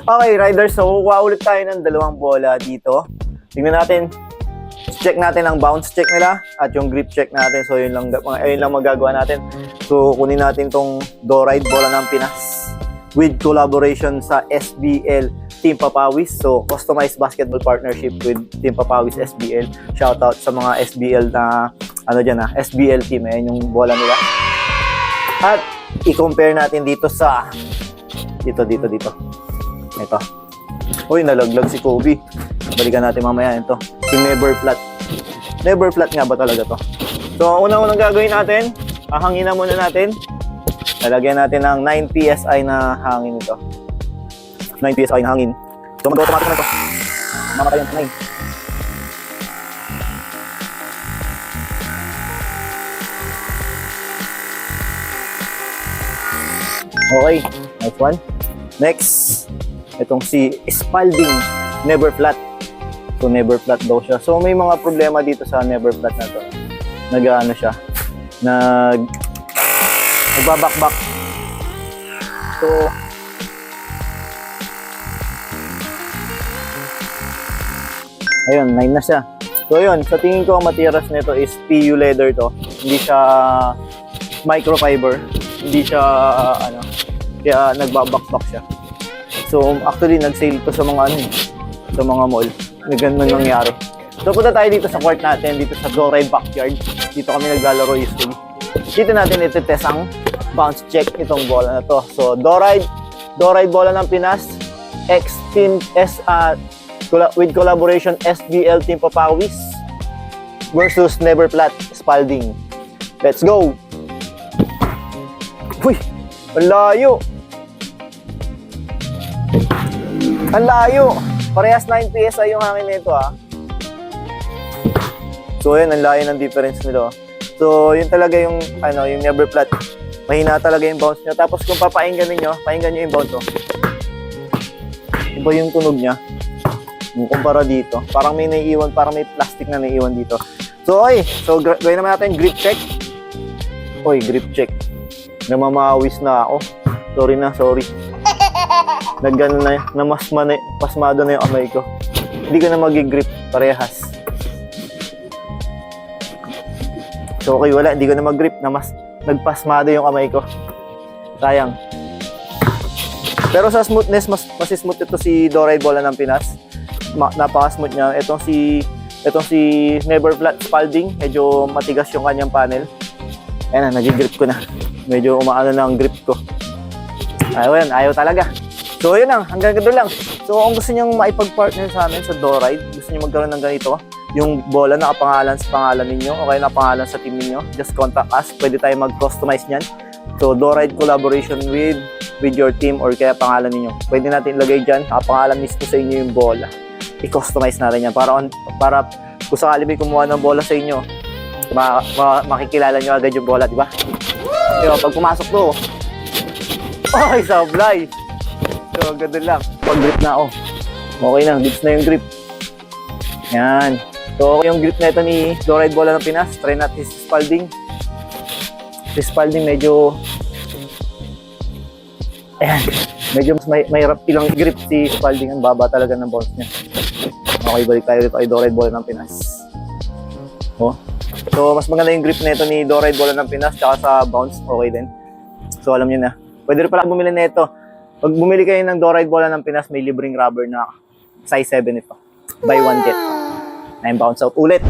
Okay, riders, so kukuha ulit tayo ng dalawang bola dito. Tingnan natin, check natin ang bounce check nila at yung grip check natin. So yun lang magagawa natin. So kunin natin tong Doride bola ng Pinas with collaboration sa SBL Team Papawis. So customized basketball partnership with Team Papawis SBL. Shoutout sa mga SBL na SBL team. Ayan yung bola nila. At i-compare natin dito sa dito. Ito. Uy, nalaglag si Kobe. Balikan natin mamaya ito. Si Never Flat. Never Flat nga ba talaga to? So, unang gagawin natin, hahanginan muna natin. Lalagyan natin ng 9 PSI na hangin ito. 9 PSI na hangin. So, mag-automatic na ito. Mamatay yung 9. Okay, nice one. Next, itong si Spalding Never Flat. So Never Flat daw siya. So may mga problema dito sa Never Flat na to. Nag-ano siya? Nagbabakbak. So ayun, 9 na siya. So yun, sa tingin ko ang materials nito is PU leather to. Hindi siya microfiber. Hindi siya kaya nagbabakbak siya. So actually nag-sale to sa mga sa mga mall. Ganun nangyari. So punta tayo dito sa court natin, dito sa Doride backyard. Dito kami naglalaro usually. Dito natin iti-test ang bounce check itong bola na to. So Doride bola ng Pinas X Team with collaboration SBL Team Papawis versus Never Flat Spalding. Let's go. Uy, ang layo. Ang layo. Parehas 9 PSI yung hangin nito So yun, ang layo ng difference nito. So yun talaga yung yung Never Flat. Mahina talaga yung bounce niya. Tapos kung pakinggan nyo yung bounce Iba yung tunog niya. Kumpara dito. Parang may naiiwan, parang may plastic na naiiwan dito. So gawin naman natin grip check. Grip check. Namamawis na ako. Sorry. Nagano na pasmado na yung kamay ko. Hindi ko na mag-grip parehas. So okay, wala, hindi ko na mag-grip nagpasmado yung kamay ko. Sayang. Pero sa smoothness, mas smooth ito si Doride bola ng Pinas. Napaka-smooth niya. Itong si Never Flat Spalding, medyo matigas yung kanyang panel. Ayan na, nag-grip ko na. Medyo umaano na ang grip ko. Ayaw talaga. So yun lang, hanggang gano'n lang. So kung gusto nyo maipag-partner sa amin sa Doride, gusto nyo magkaroon ng ganito, yung bola nakapangalan sa pangalan ninyo, o kaya nakapangalan sa team ninyo, just contact us. Pwede tayo mag-customize nyan. So Doride collaboration with your team or kaya pangalan ninyo. Pwede natin ilagay dyan, nakapangalan mismo sa inyo yung bola. I-customize natin yan para kung sakali may kumuha ng bola sa inyo, makikilala nyo agad yung bola, di ba? Diba, pag pumasok to, sablay! So, ganda lang. Pag-grip na ako. Okay na, grips na yung grip. Yan. So, okay yung grip na ito ni Doride bola ng Pinas. Try natin si Spalding. Si Spalding medyo... Ayan. Medyo mas may ilang grip si Spalding. Ang baba talaga ng bounce niya. Okay, balik tayo dito kay Doride bola ng Pinas. So, mas maganda yung grip na ito ni Doride bola ng Pinas tsaka sa bounce. Okay din. So, alam nyo na. Pwede rin pala bumili na ito. Pag bumili kayo ng Doride bola ng Pinas, may libreng rubber na size 7 ito. Buy one get. 9 bounce out ulit.